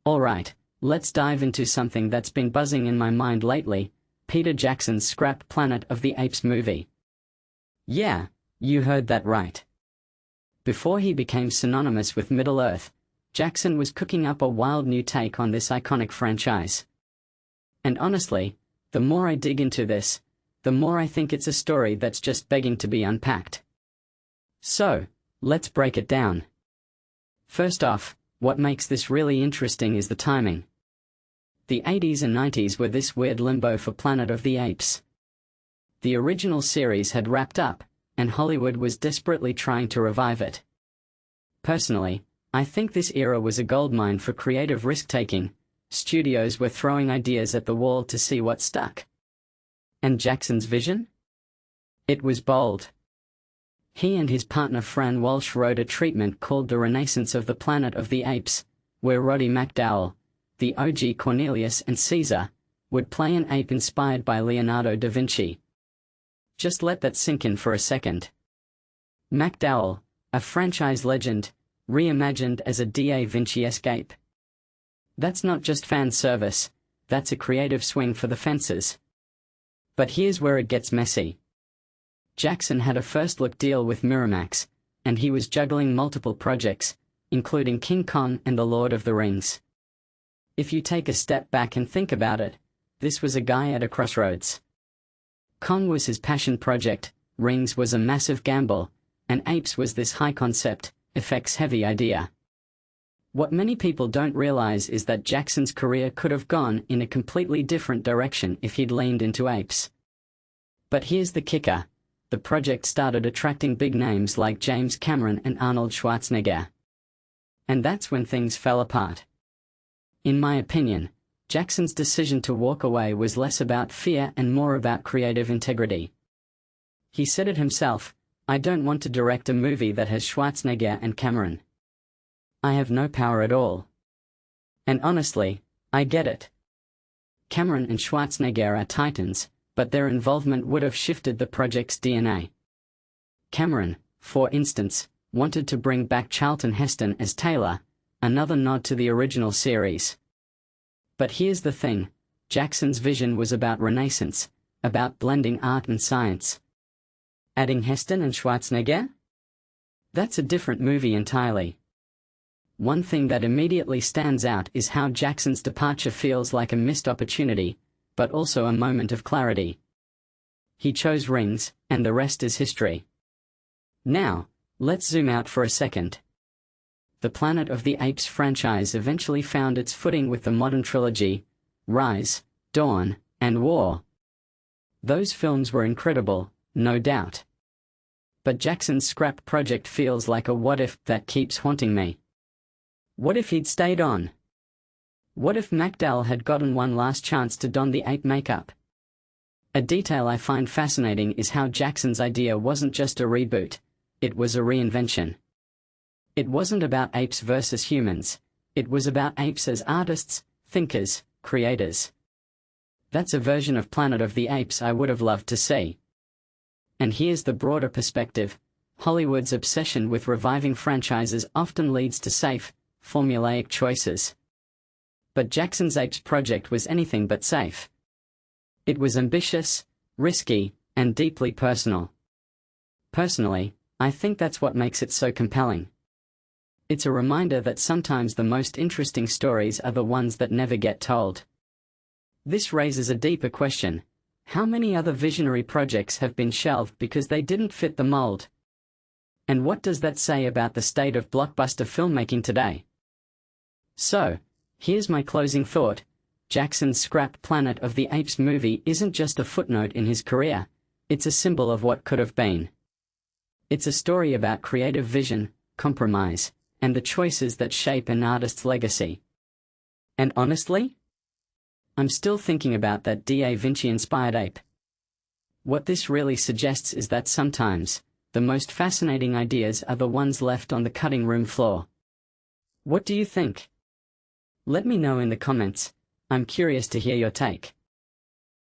Alright, let's dive into something that's been buzzing in my mind lately: PeterJackson's scrap Planet of the Apes movie. Yeah, you heard that right. Before he became synonymous with Middle-earth, Jackson was cooking up a wild new take on this iconic franchise. And honestly, the more I dig into this, the more I think it's a story that's just begging to be unpacked. So, let's break it down. First off, what makes this really interesting is the timing. The 80s and 90s were this weird limbo for Planet of the Apes. The original series had wrapped up, and Hollywood was desperately trying to revive it. Personally, I think this era was a goldmine for creative risk-taking. Studios were throwing ideas at the wall to see what stuck. And Jackson's vision? It was bold. He and his partner Fran Walsh wrote a treatment called The Renaissance of the Planet of the Apes, where Roddy McDowall, the OG Cornelius and Caesar, would play an ape inspired by Leonardo da Vinci. Just let that sink in for a second. McDowall, a franchise legend, reimagined as a Da Vinci-esque ape. That's not just fan service, that's a creative swing for the fences. But here's where it gets messy. Jackson had a first-look deal with Miramax, and he was juggling multiple projects, including King Kong and The Lord of the Rings. If you take a step back and think about it, this was a guy at a crossroads. Kong was his passion project, Rings was a massive gamble, and Apes was this high-concept, effects-heavy idea. What many people don't realize is that Jackson's career could have gone in a completely different direction if he'd leaned into Apes. But here's the kicker: the project started attracting big names like James Cameron and Arnold Schwarzenegger. And that's when things fell apart. In my opinion, Jackson's decision to walk away was less about fear and more about creative integrity. He said it himself: "I don't want to direct a movie that has Schwarzenegger and Cameron. I have no power at all." And honestly, I get it. Cameron and Schwarzenegger are titans, but their involvement would have shifted the project's DNA. Cameron, for instance, wanted to bring back Charlton Heston as Taylor, another nod to the original series. But here's the thing: Jackson's vision was about renaissance, about blending art and science. Adding Heston and Schwarzenegger? That's a different movie entirely. One thing that immediately stands out is how Jackson's departure feels like a missed opportunity, but also a moment of clarity. He chose Rings, and the rest is history. Now, let's zoom out for a second. The Planet of the Apes franchise eventually found its footing with the modern trilogy, Rise, Dawn, and War. Those films were incredible, no doubt. But Jackson's scrap project feels like a what-if that keeps haunting me. What if he'd stayed on? What if McDowall had gotten one last chance to don the ape makeup? A detail I find fascinating is how Jackson's idea wasn't just a reboot, it was a reinvention. It wasn't about apes versus humans, it was about apes as artists, thinkers, creators. That's a version of Planet of the Apes I would have loved to see. And here's the broader perspective: Hollywood's obsession with reviving franchises often leads to safe, formulaic choices. But Jackson's Apes project was anything but safe. It was ambitious, risky, and deeply personal. Personally, I think that's what makes it so compelling. It's a reminder that sometimes the most interesting stories are the ones that never get told. This raises a deeper question: how many other visionary projects have been shelved because they didn't fit the mold? And what does that say about the state of blockbuster filmmaking today? So, here's my closing thought: Jackson's scrapped Planet of the Apes movie isn't just a footnote in his career, it's a symbol of what could have been. It's a story about creative vision, compromise, and the choices that shape an artist's legacy. And honestly, I'm still thinking about that Da Vinci-inspired ape. What this really suggests is that sometimes, the most fascinating ideas are the ones left on the cutting room floor. What do you think? Let me know in the comments. I'm curious to hear your take.